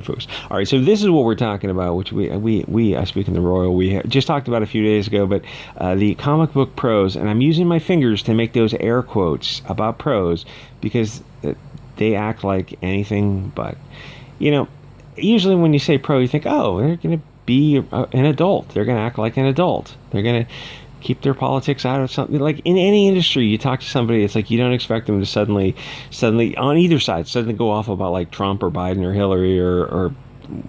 Folks. All right, so this is what we're talking about, which I speak in the royal, we just talked about a few days ago, but the comic book pros, and I'm using my fingers to make those air quotes about pros because they act like anything but, usually when you say pro, you think, oh, they're going to be an adult. They're going to act like an adult. They're going to keep their politics out of something. Like in any industry, you talk to somebody, it's like you don't expect them to suddenly on either side suddenly go off about like Trump or Biden or Hillary or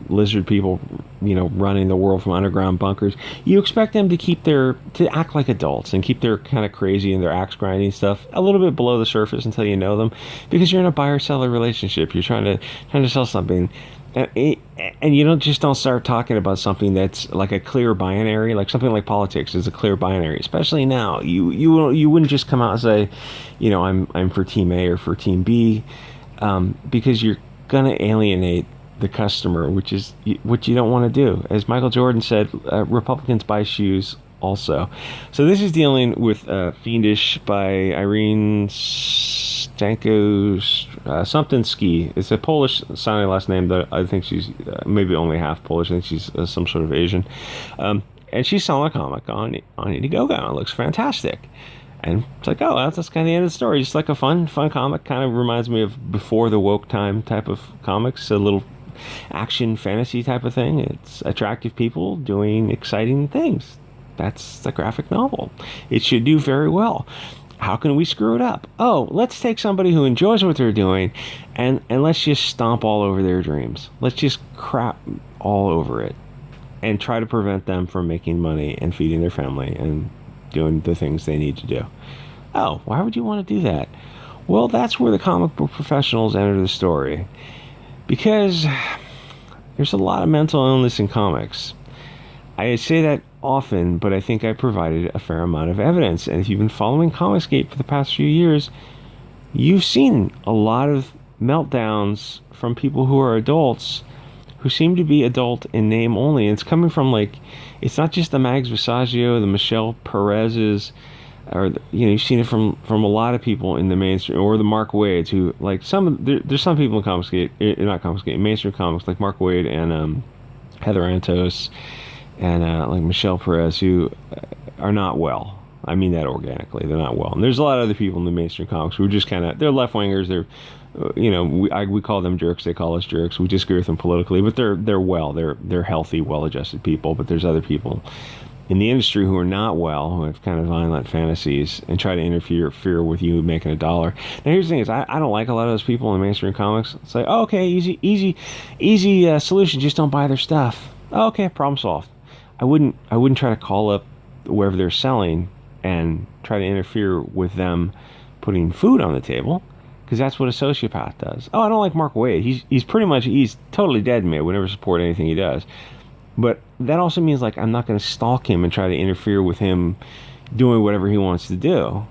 lizard people, running the world from underground bunkers. You expect them to act like adults and keep their kind of crazy and their axe grinding stuff a little bit below the surface until you know them, because you're in a buyer-seller relationship. You're trying to sell something. And you don't start talking about something that's like a clear binary, like something like politics is a clear binary, especially now. You wouldn't just come out and say, I'm for team A or for team B, because you're gonna alienate the customer, which is what you don't want to do. As Michael Jordan said, Republicans buy shoes also. So this is dealing with Fiendish by Irene Strychalski. It's a Polish sounding last name, that I think she's maybe only half Polish. I think she's some sort of Asian. And she's selling a comic on Indiegogo. It looks fantastic. And it's like, oh, that's kind of the end of the story. Just like a fun comic. Kind of reminds me of before the woke time type of comics. A little action fantasy type of thing. It's attractive people doing exciting things. That's the graphic novel. It should do very well. How can we screw it up? Oh, let's take somebody who enjoys what they're doing and let's just stomp all over their dreams. Let's just crap all over it and try to prevent them from making money and feeding their family and doing the things they need to do. Oh, why would you want to do that? Well, that's where the comic book professionals enter the story. Because there's a lot of mental illness in comics. I say that often, but I think I provided a fair amount of evidence. And if you've been following Comicsgate for the past few years, you've seen a lot of meltdowns from people who are adults who seem to be adult in name only. And it's coming from, like, it's not just the Mags Visaggio, the Michelle Perez's, or you've seen it from a lot of people in the mainstream, or the Mark Wades, who, like, there's some people in Comicsgate, not Comicsgate, mainstream comics, like Mark Wade and Heather Antos and like Michelle Perez, who are not well. I mean that organically. They're not well. And there's a lot of other people in the mainstream comics who are just kind of, they're left-wingers. They're, we call them jerks. They call us jerks. We disagree with them politically, but they're well. They're healthy, well-adjusted people. But there's other people in the industry who are not well, who have kind of violent fantasies and try to interfere with you making $1. Now, here's the thing: is I don't like a lot of those people in mainstream comics. It's like, oh, okay, easy solution. Just don't buy their stuff. Oh, okay, problem solved. I wouldn't try to call up wherever they're selling and try to interfere with them putting food on the table, because that's what a sociopath does. Oh, I don't like Mark Wade. He's totally dead to me. I would never support anything he does. But that also means, like, I'm not going to stalk him and try to interfere with him doing whatever he wants to do,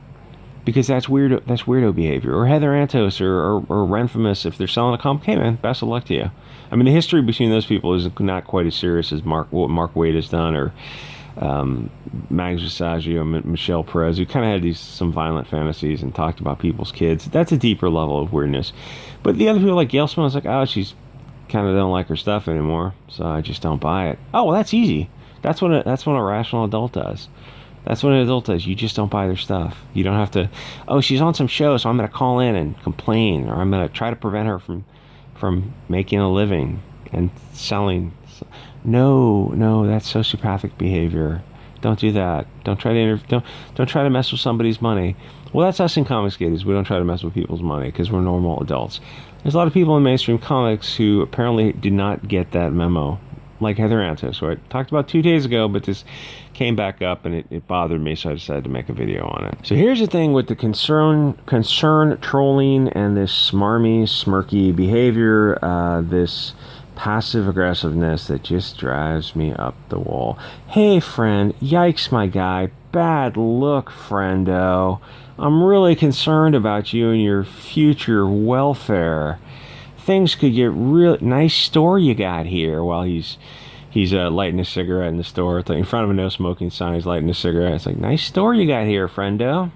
because that's weird. That's weirdo behavior. Or Heather Antos or Renfamous, if they're selling a comic, hey man, best of luck to you. I mean, the history between those people is not quite as serious as what Mark Wade has done, or Mags Visaggio and Michelle Perez, who kind of had some violent fantasies and talked about people's kids. That's a deeper level of weirdness. But the other people, like Gail Simone's, like, oh, she's kind of don't like her stuff anymore, so I just don't buy it. Oh, well, that's easy. That's what a rational adult does. That's what an adult does. You just don't buy their stuff. You don't have to, oh, she's on some show, so I'm going to call in and complain, or I'm going to try to prevent her from making a living and selling. No, that's sociopathic behavior. Don't do that. Don't try to mess with somebody's money. Well, that's us in Comicsgate. We don't try to mess with people's money because we're normal adults. There's a lot of people in mainstream comics who apparently did not get that memo, like Heather Antos, who I talked about 2 days ago, but this came back up and it bothered me, so I decided to make a video on it. So here's the thing with the concern trolling and this smarmy, smirky behavior, this passive aggressiveness that just drives me up the wall. Hey friend, yikes my guy, bad look friendo. I'm really concerned about you and your future welfare. Things could get real. Nice store you got here. While he's lighting a cigarette in the store, in front of a no smoking sign. He's lighting a cigarette. It's like, nice store you got here, friendo.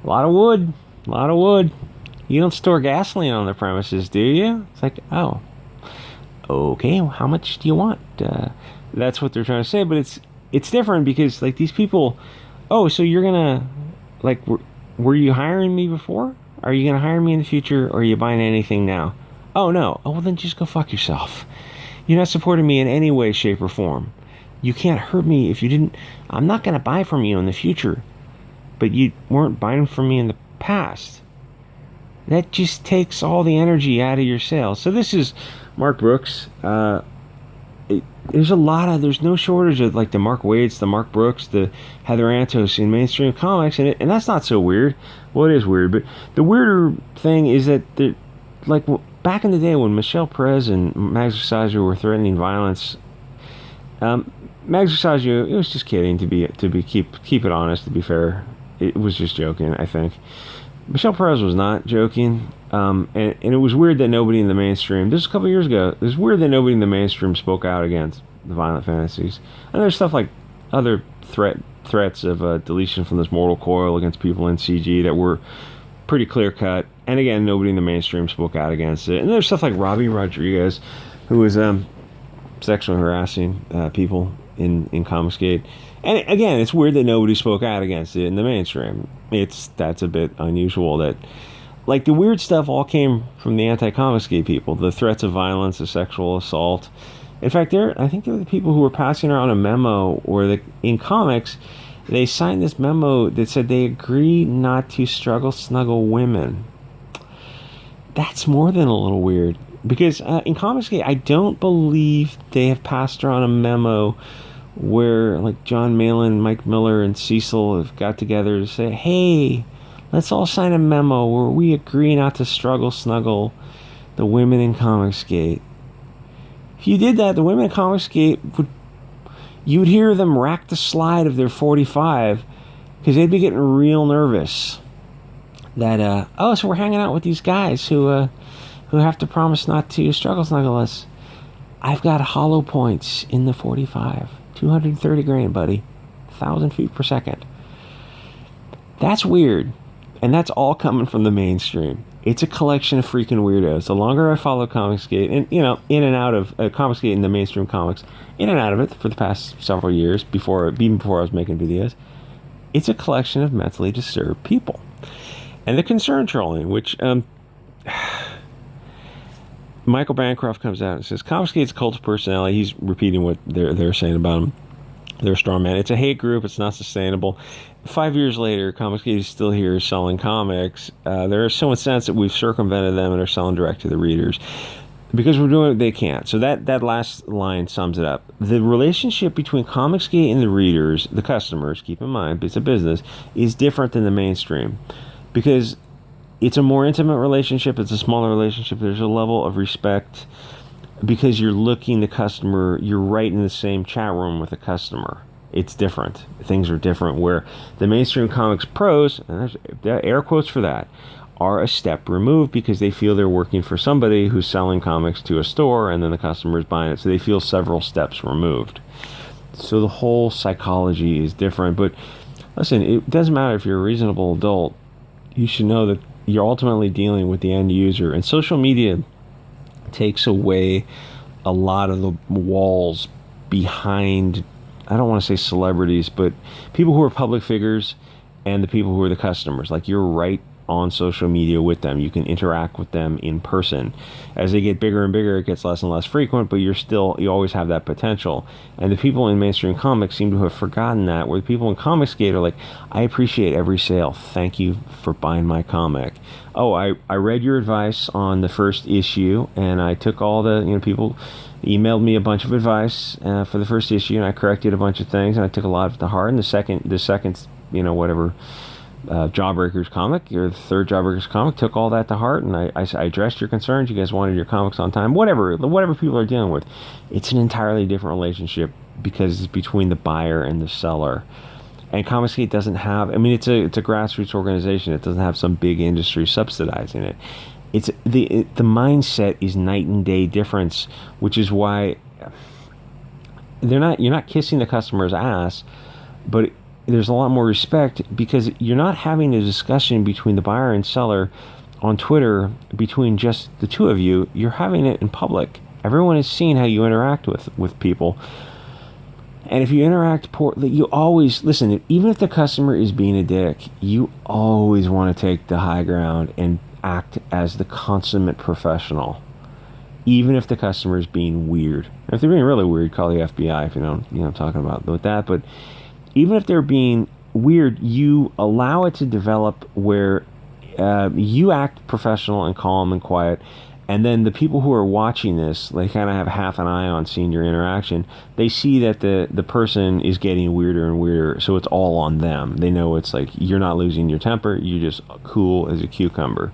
A lot of wood. You don't store gasoline on the premises, do you? It's like, oh, okay, how much do you want? That's what they're trying to say, but it's different because like these people, oh, so you're gonna like were you hiring me before? Are you gonna hire me in the future, or are you buying anything now? Oh no. Oh well, then just go fuck yourself. You're not supporting me in any way, shape, or form. You can't hurt me if you didn't. I'm not gonna buy from you in the future, but you weren't buying from me in the past. That just takes all the energy out of your sales. So this is Mark Brooks. There's no shortage of like the Mark Waits, the Mark Brooks, the Heather Antos in mainstream comics, and that's not so weird. Well, it is weird, but the weirder thing is that like back in the day when Michelle Perez and Max Versaggio were threatening violence, Max Versaggio, it was just kidding keep it honest. To be fair, it was just joking. I think Michelle Perez was not joking. And it was weird that nobody in the mainstream, this was a couple years ago, it was weird that nobody in the mainstream spoke out against the violent fantasies. And there's stuff like other threats of deletion from this mortal coil against people in CG that were pretty clear cut. And again, nobody in the mainstream spoke out against it. And there's stuff like Robbie Rodriguez, who was sexually harassing people in Comicsgate. And again, it's weird that nobody spoke out against it in the mainstream. That's a bit unusual that, like, the weird stuff all came from the anti-Comicsgate people. The threats of violence, the sexual assault. In fact, I think they were the people who were passing around a memo, or in comics, they signed this memo that said they agree not to snuggle women. That's more than a little weird. Because in Comicsgate, I don't believe they have passed around a memo where, like, John Malin, Mike Miller, and Cecil have got together to say, hey, let's all sign a memo where we agree not to snuggle the women in Comicsgate. If you did that, the women in Comicsgate you'd hear them rack the slide of their 45 because they'd be getting real nervous that, so we're hanging out with these guys who have to promise not to snuggle us. I've got hollow points in the 45. 230 grain, buddy. 1,000 feet per second. That's weird. And that's all coming from the mainstream. It's a collection of freaking weirdos. The longer I follow Comicsgate, and, in and out of Comicsgate and the mainstream comics, in and out of it for the past several years, even before I was making videos, it's a collection of mentally disturbed people. And the concern trolling, which Michael Bancroft comes out and says, Comicsgate's cult of personality. He's repeating what they're saying about him. They're a strong man. It's a hate group. It's not sustainable. 5 years later, Comicsgate is still here selling comics. They're so incensed that we've circumvented them and are selling direct to the readers. Because we're doing what they can't. So that last line sums it up. The relationship between Comicsgate and the readers, the customers, keep in mind, it's a business, is different than the mainstream. Because it's a more intimate relationship. It's a smaller relationship. There's a level of respect because you're looking the customer, you're right in the same chat room with the customer. It's different. Things are different where the mainstream comics pros, and there's air quotes for that, are a step removed because they feel they're working for somebody who's selling comics to a store and then the customer is buying it. So they feel several steps removed. So the whole psychology is different. But listen, it doesn't matter if you're a reasonable adult. You should know that you're ultimately dealing with the end user. And social media takes away a lot of the walls behind, I don't want to say celebrities, but people who are public figures and the people who are the customers. Like, you're right on social media with them. You can interact with them in person. As they get bigger and bigger, it gets less and less frequent, but you always have that potential. And the people in mainstream comics seem to have forgotten that, where the people in Comicsgate are like, I appreciate every sale. Thank you for buying my comic. Oh, I read your advice on the first issue, and I took all the, people emailed me a bunch of advice for the first issue, and I corrected a bunch of things, and I took a lot of it to heart. And the second, whatever, Jawbreakers comic, or the third Jawbreakers comic, took all that to heart, and I addressed your concerns. You guys wanted your comics on time. Whatever people are dealing with, it's an entirely different relationship because it's between the buyer and the seller. And Comicsgate doesn't have, it's a grassroots organization. It doesn't have some big industry subsidizing it. It's the mindset is night and day difference, which is why you're not kissing the customer's ass, but there's a lot more respect because you're not having a discussion between the buyer and seller on Twitter between just the two of you. You're having it in public Everyone has seen how you interact with people. And if you interact poorly, you always, listen, even if the customer is being a dick, you always want to take the high ground and act as the consummate professional. Even if the customer is being weird. If they're being really weird, call the FBI if you know what I'm talking about with that. But even if they're being weird, you allow it to develop where you act professional and calm and quiet, and then the people who are watching this, they kind of have half an eye on seeing your interaction. They see that the person is getting weirder and weirder, so it's all on them. They know it's like you're not losing your temper, you're just cool as a cucumber.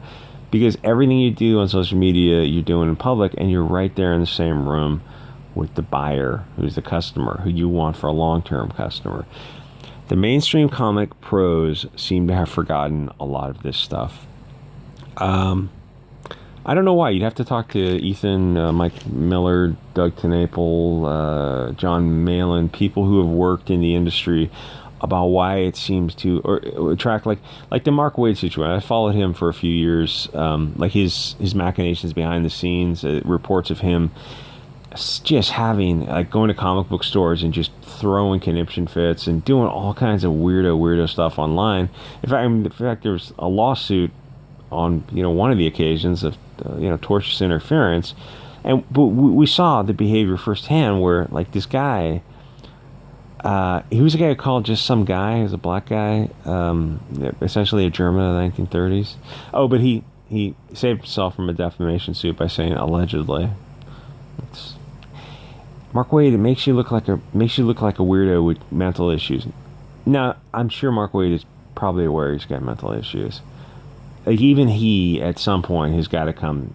Because everything you do on social media, you're doing in public, and you're right there in the same room with the buyer, who's the customer, who you want for a long-term customer. The mainstream comic pros seem to have forgotten a lot of this stuff. I don't know why. You'd have to talk to Ethan, Mike Miller, Doug TenNapel, John Malin, people who have worked in the industry, about why it seems to or attract like the Mark Waid situation. I followed him for a few years, like his machinations behind the scenes, reports of him just having like going to comic book stores and just throwing conniption fits and doing all kinds of weirdo stuff online. In fact, there was a lawsuit on one of the occasions of tortious interference, but we saw the behavior firsthand where like this guy. He was a guy who called just some guy. He was a black guy, essentially a German of the 1930s. Oh, but he saved himself from a defamation suit by saying allegedly. Mark Waid, it makes you look like a weirdo with mental issues. Now, I'm sure Mark Waid is probably aware he's got mental issues. Like even he, at some point, has got to come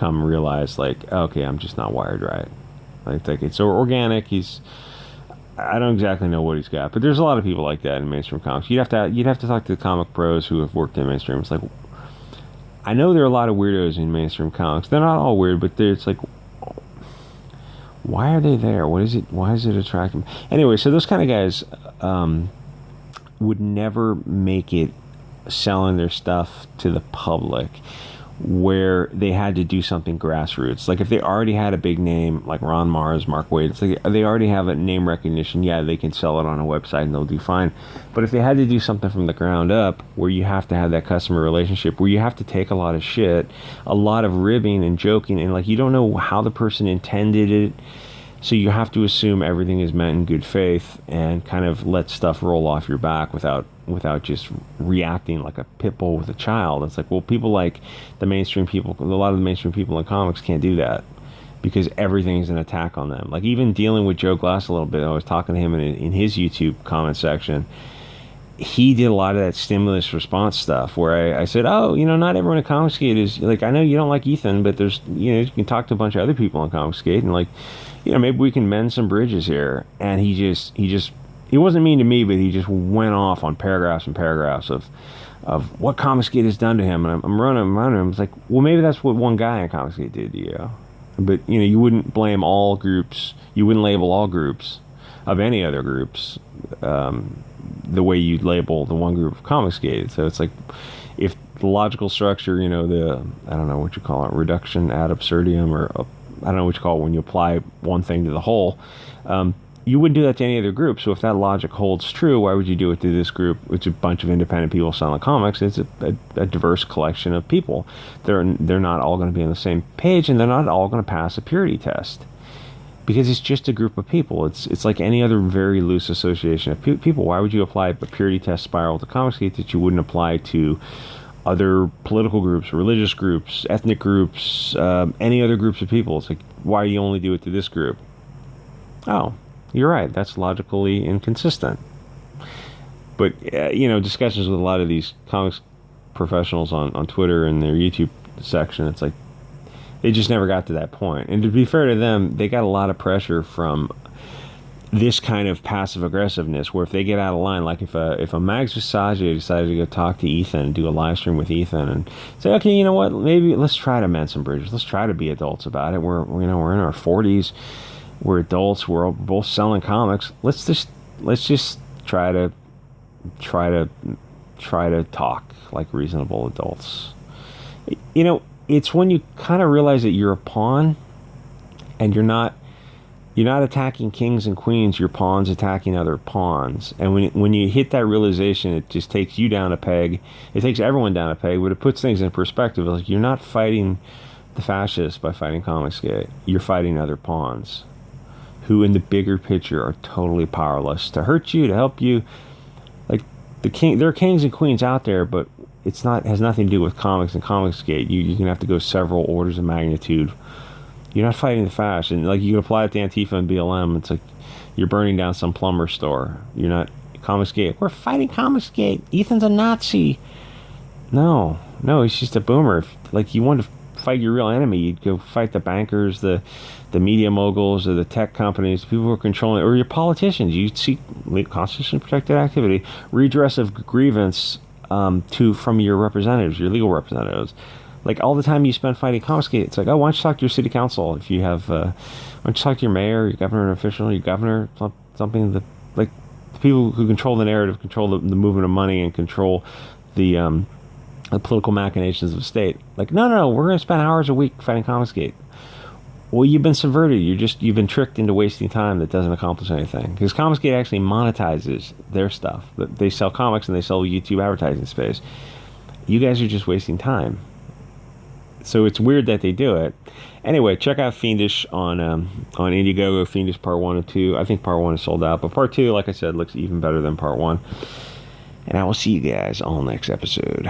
realize like, okay, I'm just not wired right. Like it's so organic. I don't exactly know what he's got, but there's a lot of people like that in mainstream comics. You'd have to talk to the comic pros who have worked in mainstream. It's like, I know there are a lot of weirdos in mainstream comics. They're not all weird, but it's like, why are they there? What is it? Why is it attracting? Anyway, so those kind of guys would never make it selling their stuff to the public where they had to do something grassroots. Like if they already had a big name like Ron Mars, Mark Waid, it's like they already have a name recognition. Yeah, they can sell it on a website and they'll do fine. But if they had to do something from the ground up where you have to have that customer relationship, where you have to take a lot of shit, a lot of ribbing and joking, and like you don't know how the person intended it, so you have to assume everything is meant in good faith and kind of let stuff roll off your back without just reacting like a pit bull with a child. It's like, well, people like the mainstream people, a lot of the mainstream people in comics can't do that because everything is an attack on them. Like even dealing with Joe Glass a little bit, I was talking to him in his YouTube comment section. He did a lot of that stimulus response stuff where I said, oh, not everyone at Comicsgate is like, I know you don't like Ethan, but there's, you can talk to a bunch of other people on Comicsgate and like, maybe we can mend some bridges here. And he wasn't mean to me, but he just went off on paragraphs and paragraphs of what Comicsgate has done to him. And I'm running him. It's like, well, maybe that's what one guy in Comicsgate did to you. But, you wouldn't blame all groups. You wouldn't label all groups of any other groups the way you'd label the one group of Comicsgate. So it's like, if the logical structure, I don't know what you call it, reduction ad absurdum, or I don't know what you call it when you apply one thing to the whole. You wouldn't do that to any other group. So if that logic holds true, why would you do it to this group? It's a bunch of independent people selling comics. It's a diverse collection of people. They're not all going to be on the same page, and they're not all going to pass a purity test because it's just a group of people. It's like any other very loose association of people. Why would you apply a purity test spiral to Comicsgate that you wouldn't apply to other political groups, religious groups, ethnic groups, any other groups of people? It's like, why do you only do it to this group? Oh, you're right. That's logically inconsistent. But, discussions with a lot of these comics professionals on Twitter and their YouTube section, it's like, they just never got to that point. And to be fair to them, they got a lot of pressure from this kind of passive aggressiveness, where if they get out of line, like if a Mags Visage decided to go talk to Ethan and do a live stream with Ethan and say, okay, you know what, maybe let's try to mend some bridges. Let's try to be adults about it. We're in our 40s. We're adults. We're both selling comics. Let's just try to talk like reasonable adults. It's when you kind of realize that you're a pawn and you're not attacking kings and queens. Your pawns attacking other pawns. And when you hit that realization, it just takes you down a peg. It takes everyone down a peg, but it puts things in perspective. Like, you're not fighting the fascists by fighting Comicsgate. You're fighting other pawns who, in the bigger picture, are totally powerless to hurt you, to help you. Like, there are kings and queens out there, but it has nothing to do with comics and Comicsgate. You're gonna have to go several orders of magnitude. You're not fighting the fascists. And like, you can apply it to Antifa and BLM. It's like you're burning down some plumber store. You're not Comicsgate. We're fighting Comicsgate. Ethan's a Nazi. No, he's just a boomer. Like, you want to fight your real enemy, you'd go fight the bankers, the media moguls, or the tech companies, people who are controlling, or your politicians. You'd seek constitution protected activity, redress of grievance from your representatives, your legal representatives. Like, all the time you spend fighting Comicsgate, it's like, oh, why don't you talk to your city council? If you have, why don't you talk to your mayor, your governor official, your governor, something that, like, the people who control the narrative, control the movement of money, and control the political machinations of the state. Like, no, we're going to spend hours a week fighting Comicsgate. Well, you've been subverted. You've been tricked into wasting time that doesn't accomplish anything. Because Comicsgate actually monetizes their stuff. They sell comics and they sell YouTube advertising space. You guys are just wasting time. So it's weird that they do it. Anyway, check out Fiendish on Indiegogo. Fiendish Part 1 and 2. I think Part 1 is sold out, but Part 2, like I said, looks even better than Part 1. And I will see you guys all next episode.